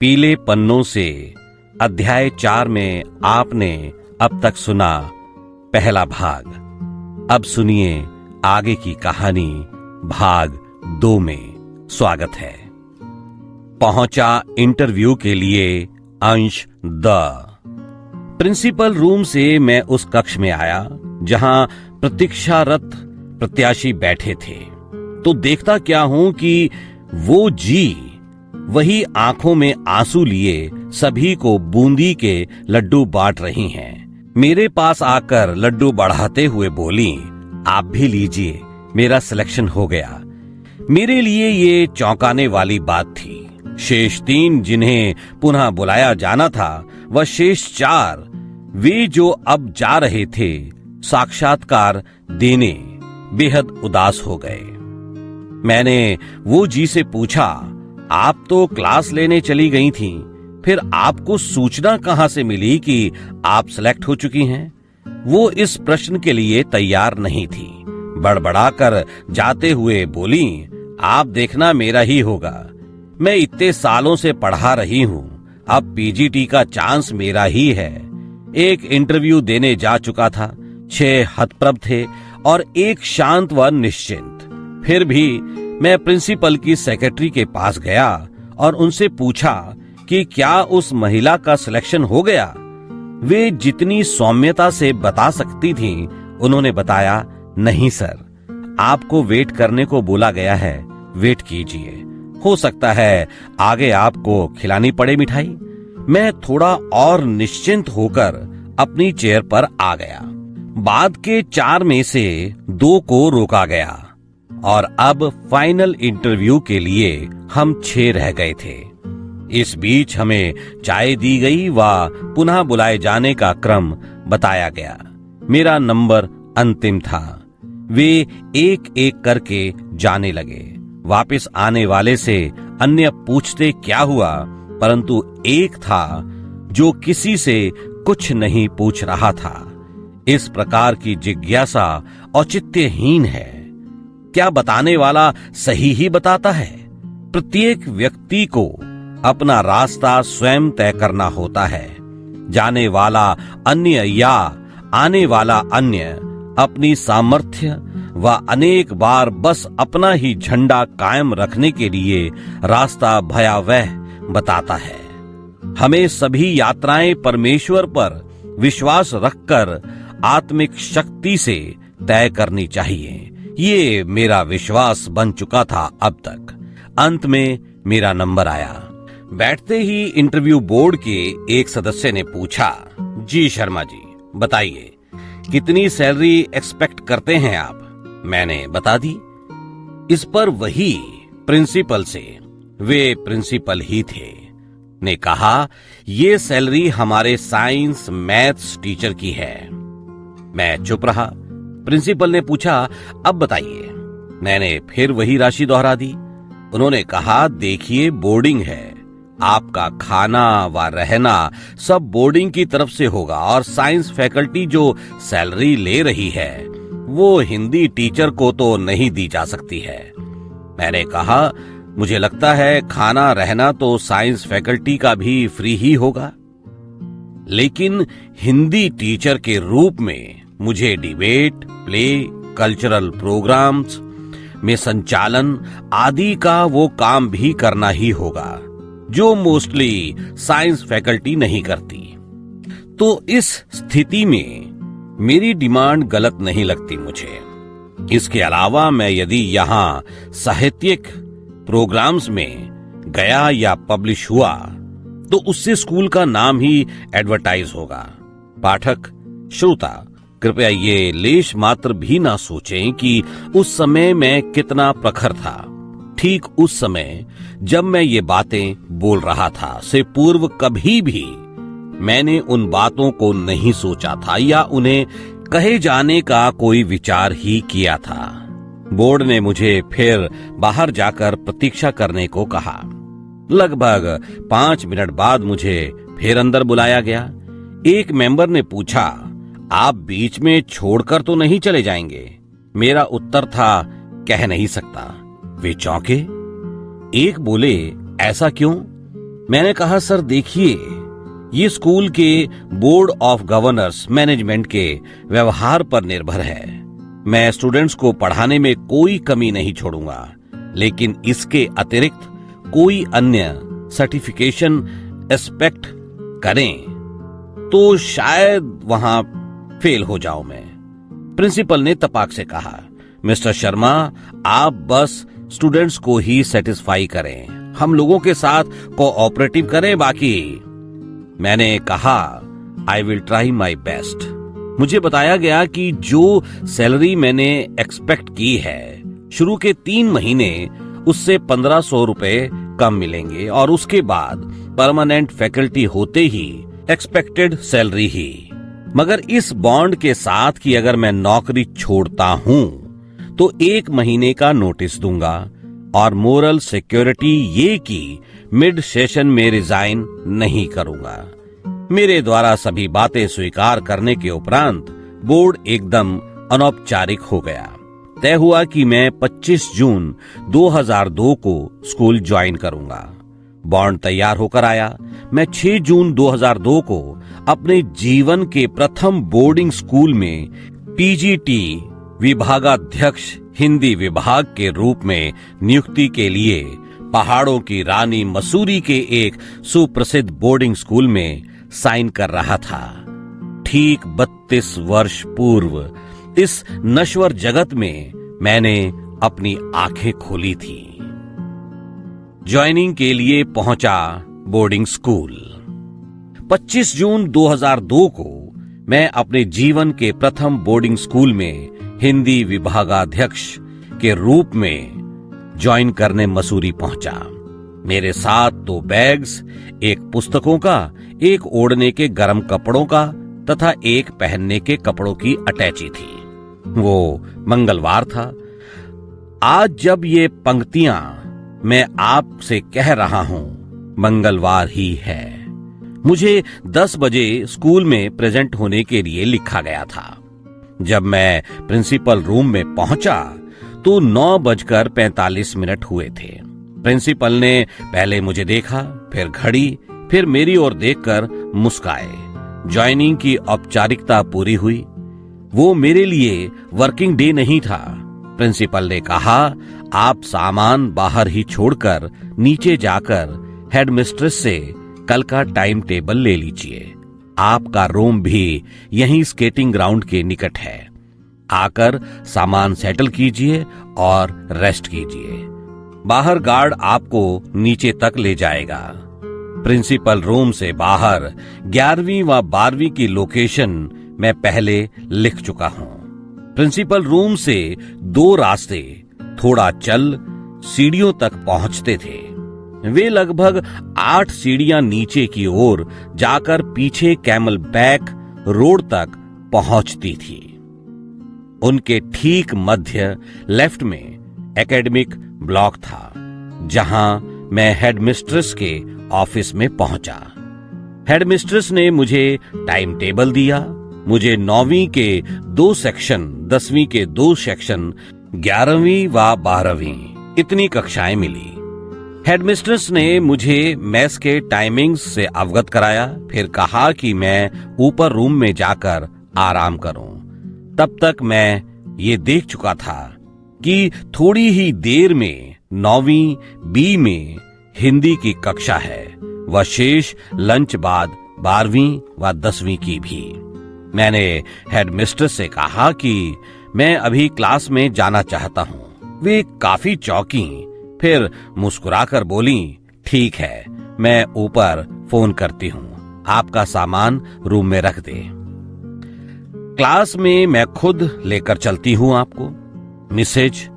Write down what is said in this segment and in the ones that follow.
पीले पन्नों से अध्याय 4 में आपने अब तक सुना पहला भाग। अब सुनिए आगे की कहानी भाग 2 में। स्वागत है। पहुंचा इंटरव्यू के लिए अंश द प्रिंसिपल रूम से मैं उस कक्ष में आया जहां प्रतीक्षारत प्रत्याशी बैठे थे, तो देखता क्या हूं कि वो जी वही आंखों में आंसू लिए सभी को बूंदी के लड्डू बांट रही हैं। मेरे पास आकर लड्डू बढ़ाते हुए बोली, आप भी लीजिए, मेरा सिलेक्शन हो गया। मेरे लिए ये चौंकाने वाली बात थी। शेष 3 जिन्हें पुनः बुलाया जाना था, वह शेष 4 वे जो अब जा रहे थे साक्षात्कार देने, बेहद उदास हो गए। मैंने वो जी से पूछा, आप तो क्लास लेने चली गई थीं, फिर आपको सूचना कहां से मिली कि आप सिलेक्ट हो चुकी हैं? वो इस प्रश्न के लिए तैयार नहीं थी। बड़बड़ाकर जाते हुए बोली, आप देखना मेरा ही होगा। मैं इतने सालों से पढ़ा रही हूं, अब पीजीटी का चांस मेरा ही है। एक इंटरव्यू देने जा चुका था, 6 हतप्रभ थे और 1 शांत व निश्चिंत। फिर भी मैं प्रिंसिपल की सेक्रेटरी के पास गया और उनसे पूछा कि क्या उस महिला का सिलेक्शन हो गया। वे जितनी सौम्यता से बता सकती थीं, उन्होंने बताया, नहीं सर, आपको वेट करने को बोला गया है, वेट कीजिए, हो सकता है आगे आपको खिलानी पड़े मिठाई। मैं थोड़ा और निश्चिंत होकर अपनी चेयर पर आ गया। बाद के 4 में से 2 को रोका गया और अब फाइनल इंटरव्यू के लिए हम 6 रह गए थे। इस बीच हमें चाय दी गई व पुनः बुलाए जाने का क्रम बताया गया। मेरा नंबर अंतिम था। वे एक एक करके जाने लगे। वापस आने वाले से अन्य पूछते क्या हुआ, परंतु एक था जो किसी से कुछ नहीं पूछ रहा था। इस प्रकार की जिज्ञासा औचित्यहीन है। क्या बताने वाला सही ही बताता है? प्रत्येक व्यक्ति को अपना रास्ता स्वयं तय करना होता है। जाने वाला अन्य या आने वाला अन्य अपनी सामर्थ्य व अनेक बार बस अपना ही झंडा कायम रखने के लिए रास्ता भयावह बताता है। हमें सभी यात्राएं परमेश्वर पर विश्वास रखकर आत्मिक शक्ति से तय करनी चाहिए। ये मेरा विश्वास बन चुका था अब तक। अंत में मेरा नंबर आया। बैठते ही इंटरव्यू बोर्ड के एक सदस्य ने पूछा, जी शर्मा जी, बताइए कितनी सैलरी एक्सपेक्ट करते हैं आप? मैंने बता दी। इस पर वही प्रिंसिपल से, वे प्रिंसिपल ही थे, ने कहा, ये सैलरी हमारे साइंस मैथ्स टीचर की है। मैं चुप रहा। प्रिंसिपल ने पूछा, अब बताइए। मैंने फिर वही राशि दोहरा दी। उन्होंने कहा, देखिए बोर्डिंग है, आपका खाना व रहना सब बोर्डिंग की तरफ से होगा और साइंस फैकल्टी जो सैलरी ले रही है वो हिंदी टीचर को तो नहीं दी जा सकती है। मैंने कहा, मुझे लगता है खाना रहना तो साइंस फैकल्टी का भी फ्री ही होगा, लेकिन हिंदी टीचर के रूप में मुझे डिबेट, प्ले, कल्चरल प्रोग्राम्स में संचालन आदि का वो काम भी करना ही होगा जो मोस्टली साइंस फैकल्टी नहीं करती। तो इस स्थिति में मेरी डिमांड गलत नहीं लगती मुझे। इसके अलावा मैं यदि यहाँ साहित्यिक प्रोग्राम्स में गया या पब्लिश हुआ तो उससे स्कूल का नाम ही एडवर्टाइज होगा। पाठक, श्रोता, कृपया ये लेश मात्र भी ना सोचें कि उस समय मैं कितना प्रखर था। ठीक उस समय जब मैं ये बातें बोल रहा था से पूर्व कभी भी मैंने उन बातों को नहीं सोचा था या उन्हें कहे जाने का कोई विचार ही किया था। बोर्ड ने मुझे फिर बाहर जाकर प्रतीक्षा करने को कहा। लगभग 5 मिनट बाद मुझे फिर अंदर बुलाया गया। एक मेंबर ने पूछा, आप बीच में छोड़कर तो नहीं चले जाएंगे? मेरा उत्तर था, कह नहीं सकता। वे चौंके। एक बोले, ऐसा क्यों? मैंने कहा, सर देखिए, ये स्कूल के बोर्ड ऑफ गवर्नर्स मैनेजमेंट के व्यवहार पर निर्भर है। मैं स्टूडेंट्स को पढ़ाने में कोई कमी नहीं छोड़ूंगा, लेकिन इसके अतिरिक्त कोई अन्य सर्टिफिकेशन एक्सपेक्ट करें तो शायद वहां फेल हो जाऊं मैं। प्रिंसिपल ने तपाक से कहा, मिस्टर शर्मा, आप बस स्टूडेंट्स को ही सेटिस्फाई करें, हम लोगों के साथ कोऑपरेटिव करें बाकी। मैंने कहा, I will try my best. मुझे बताया गया कि जो सैलरी मैंने एक्सपेक्ट की है, शुरू के 3 महीने उससे 1500 रुपए कम मिलेंगे और उसके बाद परमानेंट फैकल्टी होते ही एक्सपेक्टेड सैलरी ही। मगर इस बॉन्ड के साथ कि अगर मैं नौकरी छोड़ता हूं तो 1 महीने का नोटिस दूंगा और मोरल सिक्योरिटी ये कि मिड सेशन में रिजाइन नहीं करूंगा। मेरे द्वारा सभी बातें स्वीकार करने के उपरांत बोर्ड एकदम अनौपचारिक हो गया। तय हुआ कि मैं 25 जून 2002 को स्कूल ज्वाइन करूंगा। बॉन्ड तैयार होकर आया। मैं 6 जून 2002 को अपने जीवन के प्रथम बोर्डिंग स्कूल में पीजीटी विभागाध्यक्ष हिंदी विभाग के रूप में नियुक्ति के लिए पहाड़ों की रानी मसूरी के एक सुप्रसिद्ध बोर्डिंग स्कूल में साइन कर रहा था। ठीक 32 वर्ष पूर्व इस नश्वर जगत में मैंने अपनी आंखें खोली थी। ज्वाइनिंग के लिए पहुंचा बोर्डिंग स्कूल। 25 जून 2002 को मैं अपने जीवन के प्रथम बोर्डिंग स्कूल में हिंदी विभागाध्यक्ष के रूप में ज्वाइन करने मसूरी पहुंचा। मेरे साथ 2 बैग्स, एक पुस्तकों का, एक ओढ़ने के गर्म कपड़ों का तथा एक पहनने के कपड़ों की अटैची थी। वो मंगलवार था। आज जब ये पंक्तियां मैं आपसे कह रहा हूं, मंगलवार ही है। मुझे 10 बजे स्कूल में प्रेजेंट होने के लिए लिखा गया था। जब मैं प्रिंसिपल रूम में पहुंचा तो 9:45 हुए थे। प्रिंसिपल ने पहले मुझे देखा, फिर घड़ी, फिर मेरी ओर देखकर मुस्काए। ज्वाइनिंग की औपचारिकता पूरी हुई। वो मेरे लिए वर्किंग डे नहीं था। प्रिंसिपल ने कहा, आप सामान बाहर ही छोड़कर नीचे जाकर हेडमिस्ट्रेस से कल का टाइम टेबल ले लीजिए। आपका रूम भी यहीं स्केटिंग ग्राउंड के निकट है। आकर सामान सेटल कीजिए और रेस्ट कीजिए। बाहर गार्ड आपको नीचे तक ले जाएगा। प्रिंसिपल रूम से बाहर 11वीं व 12वीं की लोकेशन मैं पहले लिख चुका हूं। प्रिंसिपल रूम से 2 रास्ते थोड़ा चल सीढ़ियों तक पहुंचते थे। वे लगभग 8 सीढ़ियां नीचे की ओर जाकर पीछे कैमल बैक रोड तक पहुंचती थी। उनके ठीक मध्य लेफ्ट में एकेडमिक ब्लॉक था, जहां मैं हेडमिस्ट्रेस के ऑफिस में पहुंचा। हेडमिस्ट्रेस ने मुझे टाइम टेबल दिया। मुझे 9वीं के 2 सेक्शन, 10वीं के 2 सेक्शन, 11वीं व 12वीं इतनी कक्षाएं मिली। हेडमिस्ट्रेस ने मुझे मेस के टाइमिंग्स से अवगत कराया, फिर कहा कि मैं ऊपर रूम में जाकर आराम करूं। तब तक मैं ये देख चुका था कि थोड़ी ही देर में 9वीं बी में हिंदी की कक्षा है व शेष लंच बाद 12वीं व 10वीं की भी। मैंने हेडमिस्ट्रेस से कहा कि मैं अभी क्लास में जाना चाहता हूं। वे काफी चौंकी, फिर मुस्कुराकर बोली, ठीक है, मैं ऊपर फोन करती हूं, आपका सामान रूम में रख दे। क्लास में मैं खुद लेकर चलती हूं आपको। मिसेज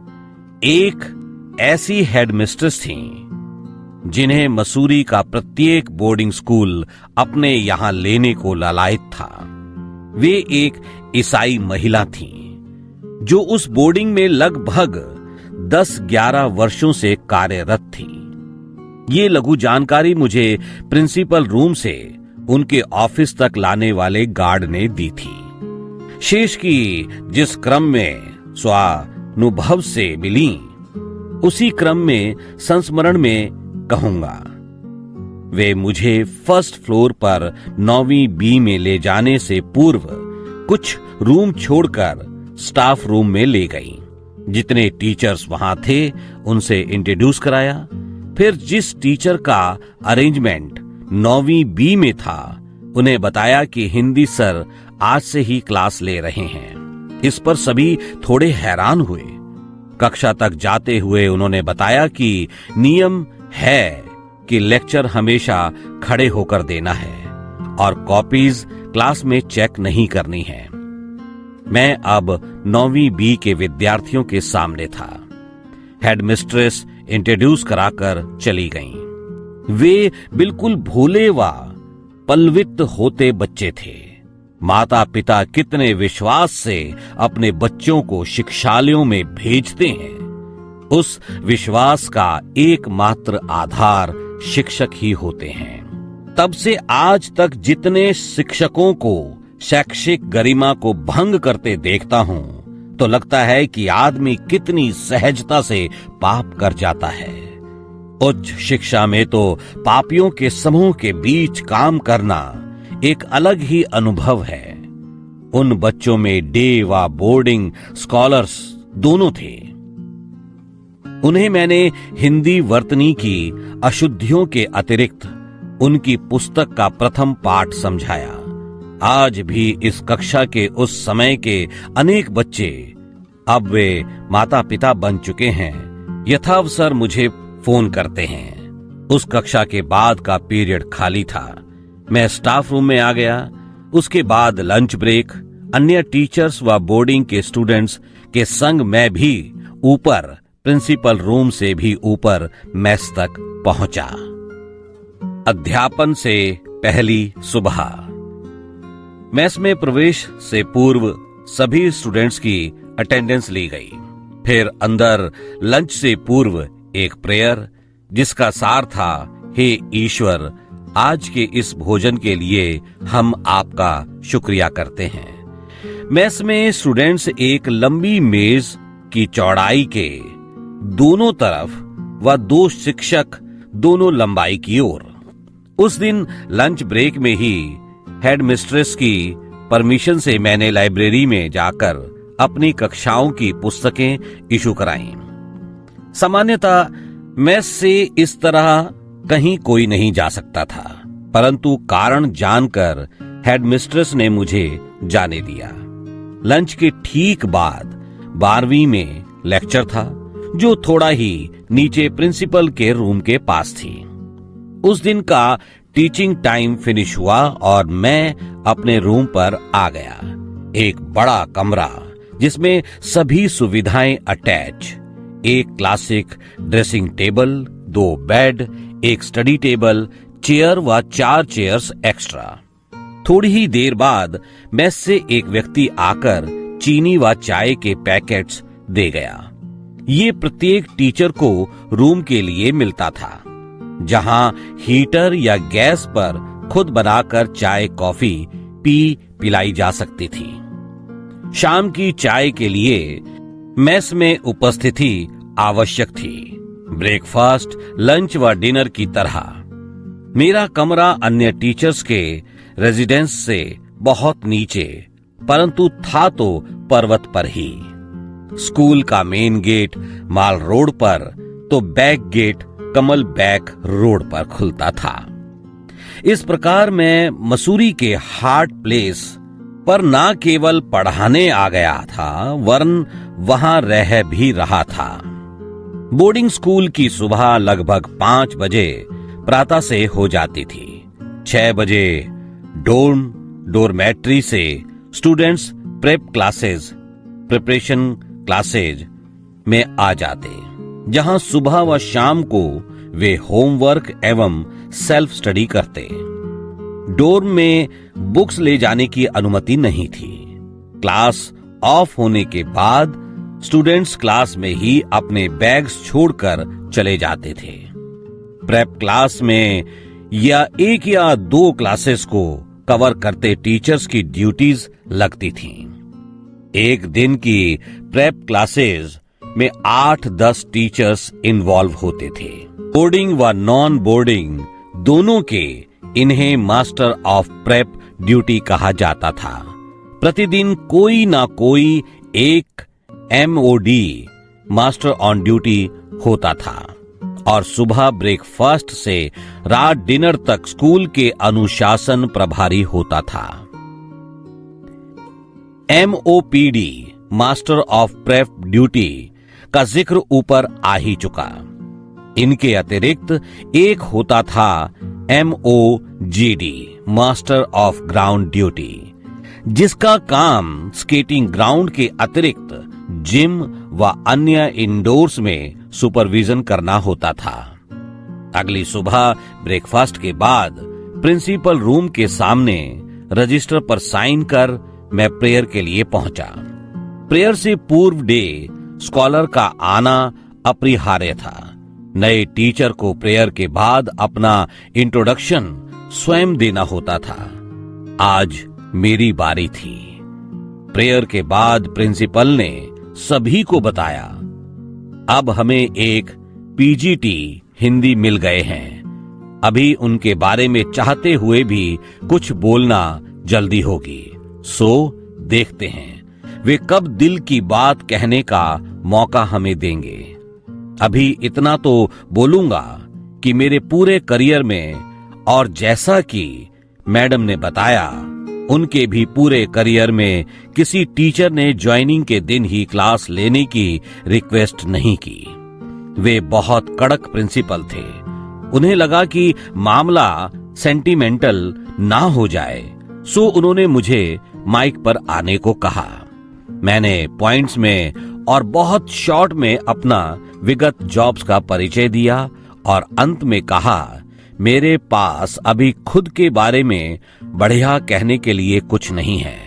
एक ऐसी हेडमिस्ट्रेस थीं जिन्हें मसूरी का प्रत्येक बोर्डिंग स्कूल अपने यहां लेने को लालायित था। वे एक ईसाई महिला थीं जो उस बोर्डिंग में लगभग 10-11 वर्षों से कार्यरत थी। ये लघु जानकारी मुझे प्रिंसिपल रूम से उनके ऑफिस तक लाने वाले गार्ड ने दी थी। शेष की जिस क्रम में स्वानुभव से मिली, उसी क्रम में संस्मरण में कहूंगा। वे मुझे फर्स्ट फ्लोर पर 9वीं बी में ले जाने से पूर्व कुछ रूम छोड़कर स्टाफ रूम में ले गई। जितने टीचर्स वहां थे उनसे इंट्रोड्यूस कराया। फिर जिस टीचर का अरेंजमेंट 9वीं बी में था उन्हें बताया कि हिंदी सर आज से ही क्लास ले रहे हैं। इस पर सभी थोड़े हैरान हुए। कक्षा तक जाते हुए उन्होंने बताया कि नियम है कि लेक्चर हमेशा खड़े होकर देना है और कॉपीज क्लास में चेक नहीं करनी है। मैं अब 9वीं बी के विद्यार्थियों के सामने था। हेडमिस्ट्रेस इंट्रोड्यूस कराकर चली गईं। वे बिल्कुल भोले व पल्वित होते बच्चे थे। माता पिता कितने विश्वास से अपने बच्चों को शिक्षालयों में भेजते हैं, उस विश्वास का एकमात्र आधार शिक्षक ही होते हैं। तब से आज तक जितने शिक्षकों को शैक्षिक गरिमा को भंग करते देखता हूं तो लगता है कि आदमी कितनी सहजता से पाप कर जाता है। उच्च शिक्षा में तो पापियों के समूह के बीच काम करना एक अलग ही अनुभव है। उन बच्चों में डे व बोर्डिंग स्कॉलर्स दोनों थे। उन्हें मैंने हिंदी वर्तनी की अशुद्धियों के अतिरिक्त उनकी पुस्तक का प्रथम पाठ समझाया। आज भी इस कक्षा के उस समय के अनेक बच्चे, अब वे माता पिता बन चुके हैं, यथावसर मुझे फोन करते हैं। उस कक्षा के बाद का पीरियड खाली था। मैं स्टाफ रूम में आ गया। उसके बाद लंच ब्रेक अन्य टीचर्स व बोर्डिंग के स्टूडेंट्स के संग मैं भी ऊपर प्रिंसिपल रूम से भी ऊपर मेस तक पहुंचा। अध्यापन से पहली सुबह। मेस में प्रवेश से पूर्व सभी स्टूडेंट्स की अटेंडेंस ली गई। फिर अंदर लंच से पूर्व एक प्रेयर जिसका सार था, हे ईश्वर, आज के इस भोजन के लिए हम आपका शुक्रिया करते हैं। मेस में स्टूडेंट्स एक लंबी मेज की चौड़ाई के दोनों तरफ व 2 शिक्षक दोनों लंबाई की ओर। उस दिन लंच ब्रेक में ही हेडमिस्ट्रेस की परमिशन से मैंने लाइब्रेरी में जाकर अपनी कक्षाओं की पुस्तकें इशू कराईं। सामान्यतः मेस से इस तरह कहीं कोई नहीं जा सकता था, परंतु कारण जानकर हेडमिस्ट्रेस ने मुझे जाने दिया। लंच के ठीक बाद 12वीं में लेक्चर था जो थोड़ा ही नीचे प्रिंसिपल के रूम के पास थी। उस दिन का टीचिंग टाइम फिनिश हुआ और मैं अपने रूम पर आ गया। एक बड़ा कमरा जिसमें सभी सुविधाएं अटैच, एक क्लासिक ड्रेसिंग टेबल, 2 बेड, एक स्टडी टेबल, चेयर व 4 चेयर्स एक्स्ट्रा। थोड़ी ही देर बाद मेस से एक व्यक्ति आकर चीनी व चाय के पैकेट्स दे गया। ये प्रत्येक टीचर को रूम के लिए मिलता था, जहां हीटर या गैस पर खुद बनाकर चाय कॉफी पिलाई जा सकती थी। शाम की चाय के लिए मेस में उपस्थिति आवश्यक थी। ब्रेकफास्ट, लंच व डिनर की तरह मेरा कमरा अन्य टीचर्स के रेजिडेंस से बहुत नीचे, परंतु था तो पर्वत पर ही। स्कूल का मेन गेट माल रोड पर तो बैक गेट कमल बैक रोड पर खुलता था। इस प्रकार मैं मसूरी के हार्ट प्लेस पर न केवल पढ़ाने आ गया था, वरन वहां रह भी रहा था। बोर्डिंग स्कूल की सुबह लगभग 5 बजे प्रातः से हो जाती थी। 6 बजे डोरमेट्री से स्टूडेंट्स प्रिपरेशन क्लासेज में आ जाते, जहां सुबह व शाम को वे होमवर्क एवं सेल्फ स्टडी करते। डोर्म में बुक्स ले जाने की अनुमति नहीं थी। क्लास ऑफ होने के बाद स्टूडेंट्स क्लास में ही अपने बैग्स छोड़कर चले जाते थे। प्रेप क्लास में या 1 या 2 क्लासेस को कवर करते टीचर्स की ड्यूटीज लगती थीं। एक दिन की प्रेप क्लासेस में 8-10 टीचर्स इन्वॉल्व होते थे। बोर्डिंग व नॉन बोर्डिंग दोनों के इन्हें मास्टर ऑफ प्रेप ड्यूटी कहा जाता था। प्रतिदिन कोई ना कोई एक MOD मास्टर ऑन ड्यूटी होता था और सुबह ब्रेकफास्ट से रात डिनर तक स्कूल के अनुशासन प्रभारी होता था। MOPD master of prep duty का जिक्र ऊपर आ ही चुका। इनके अतिरिक्त एक होता था MOGD master of ground duty, जिसका काम स्केटिंग ग्राउंड के अतिरिक्त जिम व अन्य इंडोर्स में सुपरविजन करना होता था। अगली सुबह ब्रेकफास्ट के बाद प्रिंसिपल रूम के सामने रजिस्टर पर साइन कर मैं प्रेयर के लिए पहुंचा। प्रेयर से पूर्व डे स्कॉलर का आना अपरिहार्य था। नए टीचर को प्रेयर के बाद अपना इंट्रोडक्शन स्वयं देना होता था। आज मेरी बारी थी। प्रेयर के बाद प्रिंसिपल ने सभी को बताया, अब हमें एक PGT हिंदी मिल गए हैं। अभी उनके बारे में चाहते हुए भी कुछ बोलना जल्दी होगी, सो देखते हैं वे कब दिल की बात कहने का मौका हमें देंगे। अभी इतना तो बोलूंगा कि मेरे पूरे करियर में, और जैसा कि मैडम ने बताया, उनके भी पूरे करियर में किसी टीचर ने ज्वाइनिंग के दिन ही क्लास लेने की रिक्वेस्ट नहीं की। वे बहुत कड़क प्रिंसिपल थे। उन्हें लगा कि मामला सेंटिमेंटल ना हो जाए, सो उन्होंने मुझे माइक पर आने को कहा। मैंने पॉइंट्स में और बहुत शॉर्ट में अपना विगत जॉब्स का परिचय दिया और अंत में कहा, मेरे पास अभी खुद के बारे में बढ़िया कहने के लिए कुछ नहीं है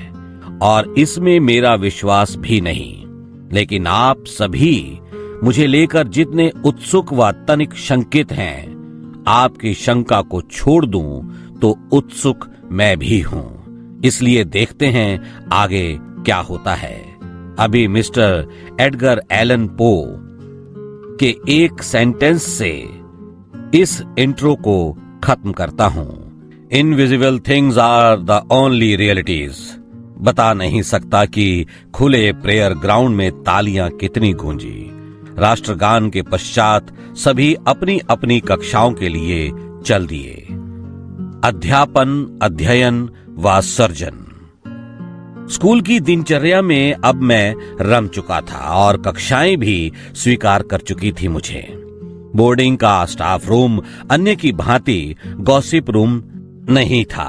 और इसमें मेरा विश्वास भी नहीं, लेकिन आप सभी मुझे लेकर जितने उत्सुक व तनिक शंकित हैं, आपकी शंका को छोड़ दूं तो उत्सुक मैं भी हूं। इसलिए देखते हैं आगे क्या होता है। अभी मिस्टर एडगर एलन पो के एक सेंटेंस से इस इंट्रो को खत्म करता हूं। Invisible things are the only realities. बता नहीं सकता कि खुले प्रेयर ग्राउंड में तालियां कितनी गूंजी। राष्ट्रगान के पश्चात सभी अपनी अपनी कक्षाओं के लिए चल दिए। अध्यापन, अध्ययन व सर्जन। स्कूल की दिनचर्या में अब मैं रम चुका था और कक्षाएं भी स्वीकार कर चुकी थी मुझे। बोर्डिंग का स्टाफ रूम अन्य की भांति गॉसिप रूम नहीं था।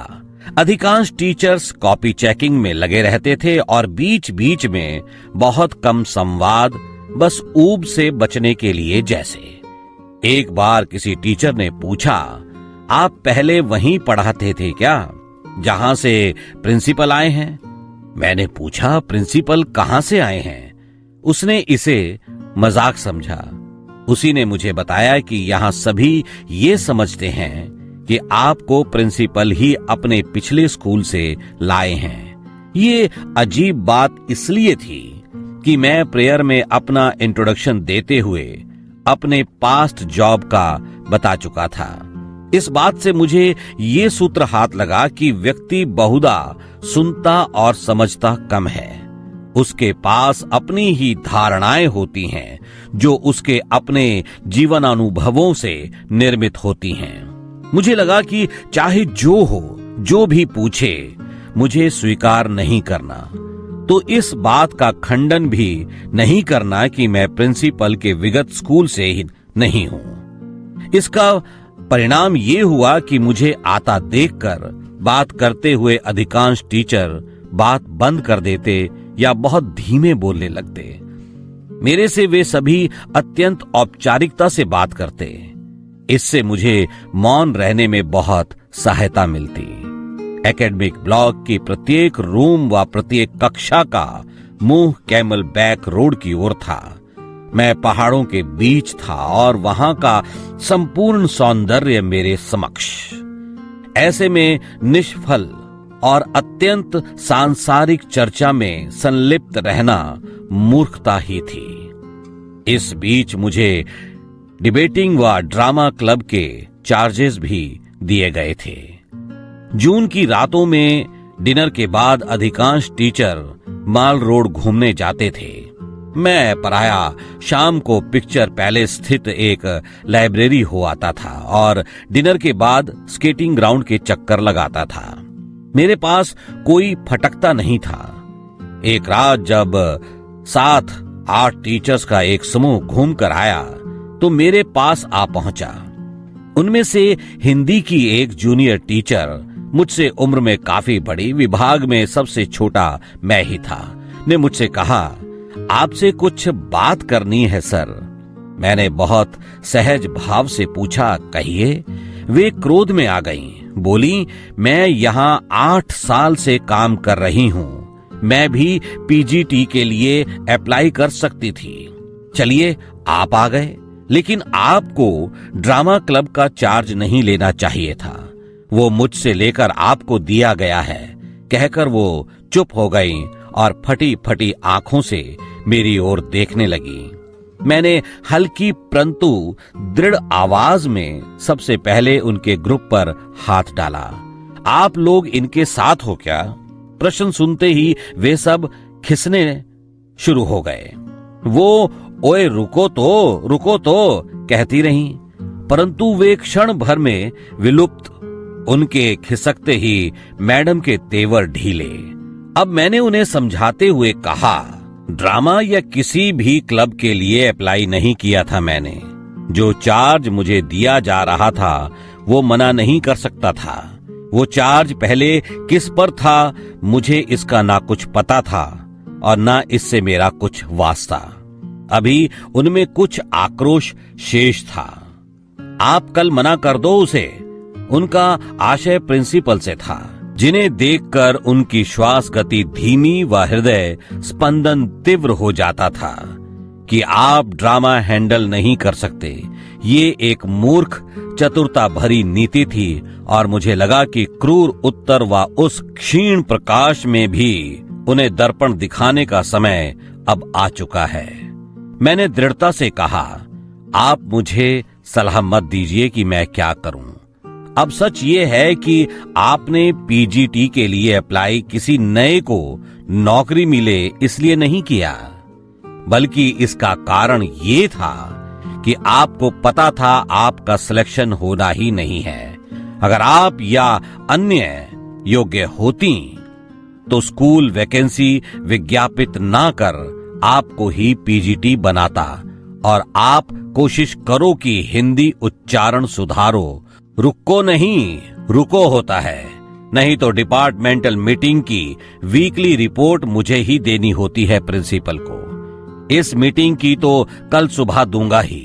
अधिकांश टीचर्स कॉपी चेकिंग में लगे रहते थे और बीच बीच में बहुत कम संवाद, बस ऊब से बचने के लिए जैसे। एक बार किसी टीचर ने पूछा, आप पहले वहीं पढ़ाते थे क्या जहां से प्रिंसिपल आए हैं? मैंने पूछा, प्रिंसिपल कहां से आए हैं? उसने इसे मजाक समझा। उसी ने मुझे बताया कि यहां सभी ये समझते हैं कि आपको प्रिंसिपल ही अपने पिछले स्कूल से लाए हैं। ये अजीब बात इसलिए थी कि मैं प्रेयर में अपना इंट्रोडक्शन देते हुए अपने पास्ट जॉब का बता चुका था। इस बात से मुझे ये सूत्र हाथ लगा कि व्यक्ति बहुधा सुनता और समझता कम है। उसके पास अपनी ही धारणाएं होती हैं जो उसके अपने जीवनानुभवों से निर्मित होती हैं। मुझे लगा कि चाहे जो हो, जो भी पूछे, मुझे स्वीकार नहीं करना, तो इस बात का खंडन भी नहीं करना कि मैं प्रिंसिपल के विगत स्कूल से ही नहीं हूं। इसका परिणाम ये हुआ कि मुझे आता देखकर बात करते हुए अधिकांश टीचर बात बंद कर देते या बहुत धीमे बोलने लगते। मेरे से वे सभी अत्यंत औपचारिकता से बात करते। इससे मुझे मौन रहने में बहुत सहायता मिलती। एकेडमिक ब्लॉक की प्रत्येक रूम व प्रत्येक कक्षा का मुंह कैमल बैक रोड की ओर था। मैं पहाड़ों के बीच था और वहां का संपूर्ण सौंदर्य मेरे समक्ष। ऐसे में निष्फल और अत्यंत सांसारिक चर्चा में संलिप्त रहना मूर्खता ही थी। इस बीच मुझे डिबेटिंग व ड्रामा क्लब के चार्जेस भी दिए गए थे। जून की रातों में डिनर के बाद अधिकांश टीचर माल रोड घूमने जाते थे। मैं पराया शाम को पिक्चर पैलेस स्थित एक लाइब्रेरी हो आता था और डिनर के बाद स्केटिंग ग्राउंड के चक्कर लगाता था। मेरे पास कोई फटकता नहीं था। एक रात जब 7-8 टीचर्स का एक समूह घूम कर आया तो मेरे पास आ पहुंचा। उनमें से हिंदी की एक जूनियर टीचर, मुझसे उम्र में काफी बड़ी, विभाग में सबसे छोटा मैं ही था, ने मुझसे कहा, आपसे कुछ बात करनी है सर। मैंने बहुत सहज भाव से पूछा, कहिए। वे क्रोध में आ गईं। बोली, मैं यहाँ 8 साल से काम कर रही हूँ। मैं भी पीजीटी के लिए अप्लाई कर सकती थी। चलिए, आप आ गए, लेकिन आपको ड्रामा क्लब का चार्ज नहीं लेना चाहिए था। वो मुझसे लेकर आपको दिया गया है। कहकर वो चुप हो गई और फटी फटी आंखों से मेरी ओर देखने लगी। मैंने हल्की परंतु दृढ़ आवाज में सबसे पहले उनके ग्रुप पर हाथ डाला। आप लोग इनके साथ हो क्या? प्रश्न सुनते ही वे सब खिसने शुरू हो गए। वो ओए रुको तो कहती रहीं, परंतु वे क्षण भर में विलुप्त। उनके खिसकते ही मैडम के तेवर ढीले। अब मैंने उन्हें समझाते हुए कहा, ड्रामा या किसी भी क्लब के लिए अप्लाई नहीं किया था मैंने। जो चार्ज मुझे दिया जा रहा था वो मना नहीं कर सकता था। वो चार्ज पहले किस पर था मुझे इसका ना कुछ पता था और ना इससे मेरा कुछ वास्ता। अभी उनमें कुछ आक्रोश शेष था। आप कल मना कर दो उसे। उनका आशय प्रिंसिपल से था, जिन्हें देखकर उनकी श्वास गति धीमी व हृदय स्पंदन तीव्र हो जाता था कि आप ड्रामा हैंडल नहीं कर सकते। ये एक मूर्ख चतुरता भरी नीति थी और मुझे लगा कि क्रूर उत्तर व उस क्षीण प्रकाश में भी उन्हें दर्पण दिखाने का समय अब आ चुका है। मैंने दृढ़ता से कहा, आप मुझे सलाह मत दीजिए कि मैं क्या करूं। अब सच ये है कि आपने पीजीटी के लिए अप्लाई किसी नए को नौकरी मिले इसलिए नहीं किया, बल्कि इसका कारण ये था कि आपको पता था आपका सिलेक्शन होना ही नहीं है। अगर आप या अन्य योग्य होती तो स्कूल वैकेंसी विज्ञापित ना कर आपको ही पीजीटी बनाता और आप कोशिश करो कि हिंदी उच्चारण सुधारो। रुको नहीं, रुको होता है, नहीं तो डिपार्टमेंटल मीटिंग की वीकली रिपोर्ट मुझे ही देनी होती है प्रिंसिपल को। इस मीटिंग की तो कल सुबह दूंगा ही।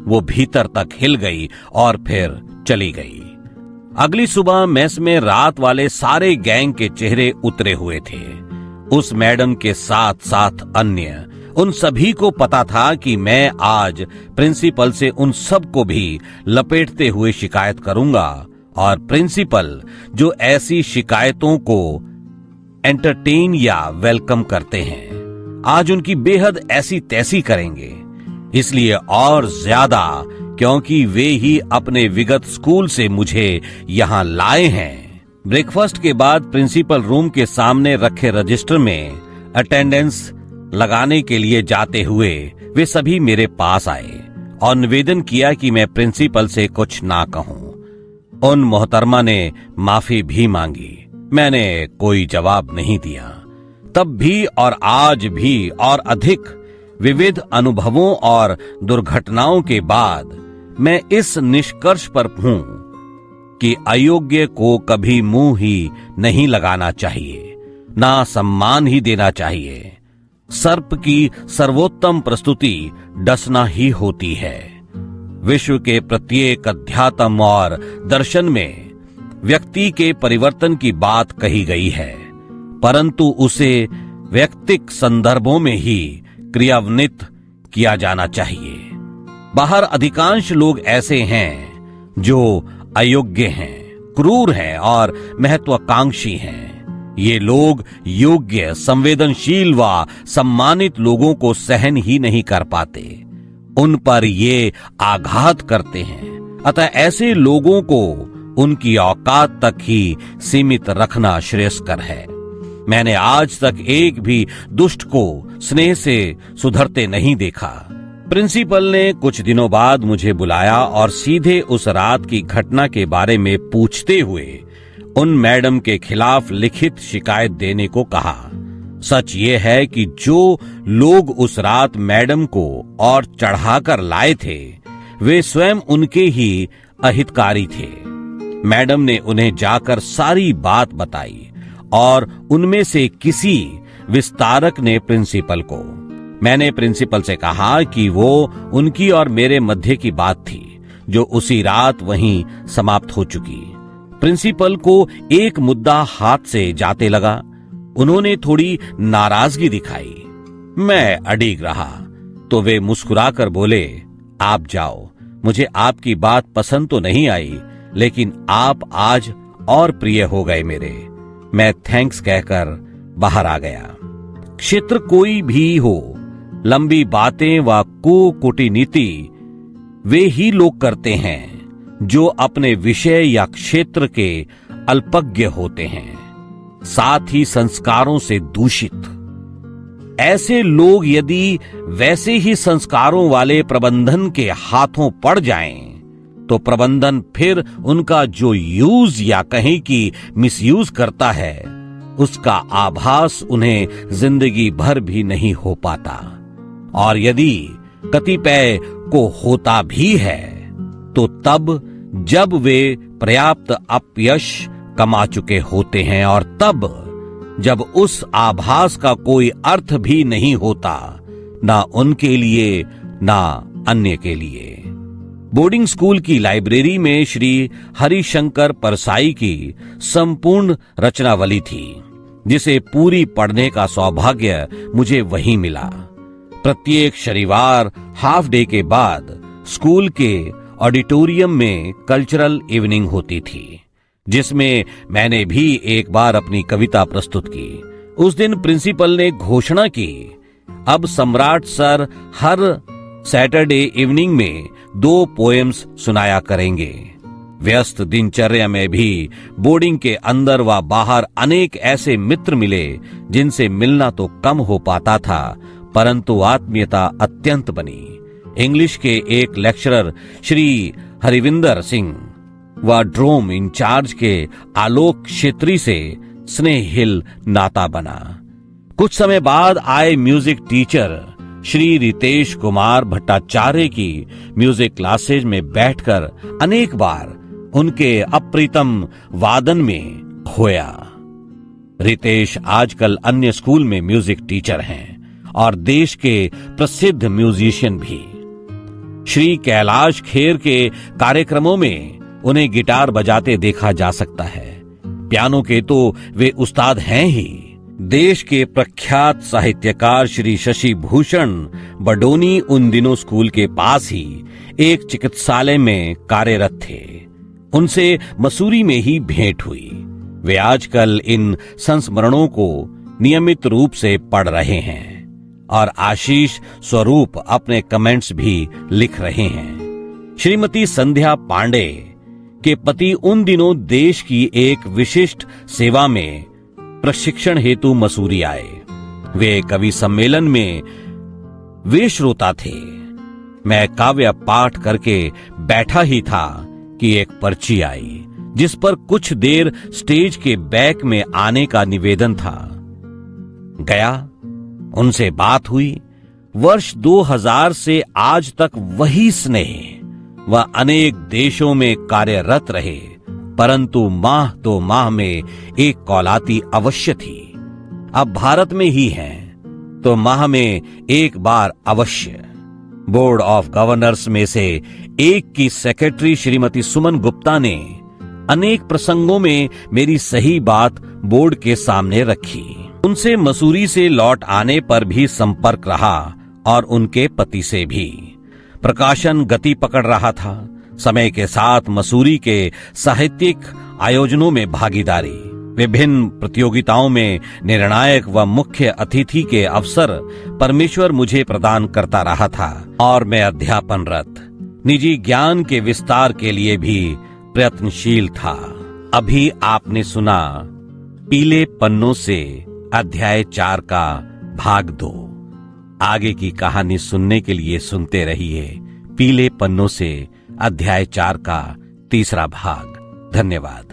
वो भीतर तक हिल गई और फिर चली गई। अगली सुबह मेस में रात वाले सारे गैंग के चेहरे उतरे हुए थे। उस मैडम के साथ साथ अन्य, उन सभी को पता था कि मैं आज प्रिंसिपल से उन सब को भी लपेटते हुए शिकायत करूंगा और प्रिंसिपल जो ऐसी शिकायतों को एंटरटेन या वेलकम करते हैं, आज उनकी बेहद ऐसी तैसी करेंगे। इसलिए और ज्यादा क्योंकि वे ही अपने विगत स्कूल से मुझे यहां लाए हैं। ब्रेकफास्ट के बाद प्रिंसिपल रूम के सामने रखे रजिस्टर में अटेंडेंस लगाने के लिए जाते हुए वे सभी मेरे पास आए और निवेदन किया कि मैं प्रिंसिपल से कुछ ना कहूं। उन मोहतरमा ने माफी भी मांगी। मैंने कोई जवाब नहीं दिया। तब भी और आज भी और अधिक विविध अनुभवों और दुर्घटनाओं के बाद मैं इस निष्कर्ष पर हूं कि अयोग्य को कभी मुंह ही नहीं लगाना चाहिए, ना सम्मान ही देना चाहिए। सर्प की सर्वोत्तम प्रस्तुति डसना ही होती है। विश्व के प्रत्येक अध्यात्म और दर्शन में व्यक्ति के परिवर्तन की बात कही गई है, परंतु उसे वैयक्तिक संदर्भों में ही क्रियान्वित किया जाना चाहिए। बाहर अधिकांश लोग ऐसे हैं जो अयोग्य हैं, क्रूर हैं और महत्वाकांक्षी हैं। ये लोग योग्य, संवेदनशील व सम्मानित लोगों को सहन ही नहीं कर पाते, उन पर ये आघात करते हैं। अतः ऐसे लोगों को उनकी औकात तक ही सीमित रखना श्रेयस्कर है। मैंने आज तक एक भी दुष्ट को स्नेह से सुधरते नहीं देखा। प्रिंसिपल ने कुछ दिनों बाद मुझे बुलाया और सीधे उस रात की घटना के बारे में पूछते हुए उन मैडम के खिलाफ लिखित शिकायत देने को कहा। सच ये है कि जो लोग उस रात मैडम को और चढ़ाकर लाए थे वे स्वयं उनके ही अहितकारी थे। मैडम ने उन्हें जाकर सारी बात बताई और उनमें से किसी विस्तारक ने प्रिंसिपल को। मैंने प्रिंसिपल से कहा कि वो उनकी और मेरे मध्य की बात थी जो उसी रात वहीं समाप्त हो चुकी। प्रिंसिपल को एक मुद्दा हाथ से जाते लगा। उन्होंने थोड़ी नाराजगी दिखाई। मैं अड़िग रहा तो वे मुस्कुराकर बोले, आप जाओ, मुझे आपकी बात पसंद तो नहीं आई, लेकिन आप आज और प्रिय हो गए मेरे। मैं थैंक्स कहकर बाहर आ गया। क्षेत्र कोई भी हो, लंबी बातें व कूटनीति वे ही लोग करते हैं जो अपने विषय या क्षेत्र के अल्पज्ञ होते हैं, साथ ही संस्कारों से दूषित। ऐसे लोग यदि वैसे ही संस्कारों वाले प्रबंधन के हाथों पड़ जाएं, तो प्रबंधन फिर उनका जो यूज या कहीं की मिसयूज करता है, उसका आभास उन्हें जिंदगी भर भी नहीं हो पाता। और यदि कतिपय को होता भी है, तो तब जब वे पर्याप्त अपयश कमा चुके होते हैं और तब जब उस आभास का कोई अर्थ भी नहीं होता, ना उनके लिए ना अन्य के लिए। बोर्डिंग स्कूल की लाइब्रेरी में श्री हरिशंकर परसाई की संपूर्ण रचनावली थी, जिसे पूरी पढ़ने का सौभाग्य मुझे वहीं मिला। प्रत्येक शनिवार हाफ डे के बाद स्कूल के ऑडिटोरियम में कल्चरल इवनिंग होती थी, जिसमें मैंने भी एक बार अपनी कविता प्रस्तुत की। उस दिन प्रिंसिपल ने घोषणा की, अब सम्राट सर हर सैटरडे इवनिंग में 2 पोएम्स सुनाया करेंगे। व्यस्त दिनचर्या में भी बोर्डिंग के अंदर व बाहर अनेक ऐसे मित्र मिले जिनसे मिलना तो कम हो पाता था, परंतु आत्मीयता अत्यंत बनी। इंग्लिश के एक लेक्चरर श्री हरिविंदर सिंह व ड्रोम इंचार्ज के आलोक क्षेत्री से स्नेहिल नाता बना। कुछ समय बाद आए म्यूजिक टीचर श्री रितेश कुमार भट्टाचार्य की म्यूजिक क्लासेज में बैठकर अनेक बार उनके अप्रीतम वादन में खोया। रितेश आजकल अन्य स्कूल में म्यूजिक टीचर हैं और देश के प्रसिद्ध म्यूजिशियन भी। श्री कैलाश खेर के कार्यक्रमों में उन्हें गिटार बजाते देखा जा सकता है। पियानो के तो वे उस्ताद हैं ही। देश के प्रख्यात साहित्यकार श्री शशि भूषण बडोनी उन दिनों स्कूल के पास ही एक चिकित्सालय में कार्यरत थे। उनसे मसूरी में ही भेंट हुई। वे आजकल इन संस्मरणों को नियमित रूप से पढ़ रहे हैं और आशीष स्वरूप अपने कमेंट्स भी लिख रहे हैं। श्रीमती संध्या पांडे के पति उन दिनों देश की एक विशिष्ट सेवा में प्रशिक्षण हेतु मसूरी आए। वे कवि सम्मेलन में वे श्रोता थे। मैं काव्य पाठ करके बैठा ही था कि एक पर्ची आई, जिस पर कुछ देर स्टेज के बैक में आने का निवेदन था। गया, उनसे बात हुई। वर्ष 2000 से आज तक वही स्नेह। वह अनेक देशों में कार्यरत रहे, परंतु माह तो माह में एक कौलाती अवश्य थी। अब भारत में ही हैं, तो माह में एक बार अवश्य। बोर्ड ऑफ गवर्नर्स में से एक की सेक्रेटरी श्रीमती सुमन गुप्ता ने अनेक प्रसंगों में मेरी सही बात बोर्ड के सामने रखी। उनसे मसूरी से लौट आने पर भी संपर्क रहा और उनके पति से भी। प्रकाशन गति पकड़ रहा था। समय के साथ मसूरी के साहित्यिक आयोजनों में भागीदारी, विभिन्न प्रतियोगिताओं में निर्णायक व मुख्य अतिथि के अवसर परमेश्वर मुझे प्रदान करता रहा था और मैं अध्यापनरत निजी ज्ञान के विस्तार के लिए भी प्रयत्नशील था। अभी आपने सुना पीले पन्नों से अध्याय 4 का भाग 2। आगे की कहानी सुनने के लिए सुनते रहिए पीले पन्नों से अध्याय 4 का तीसरा भाग। धन्यवाद।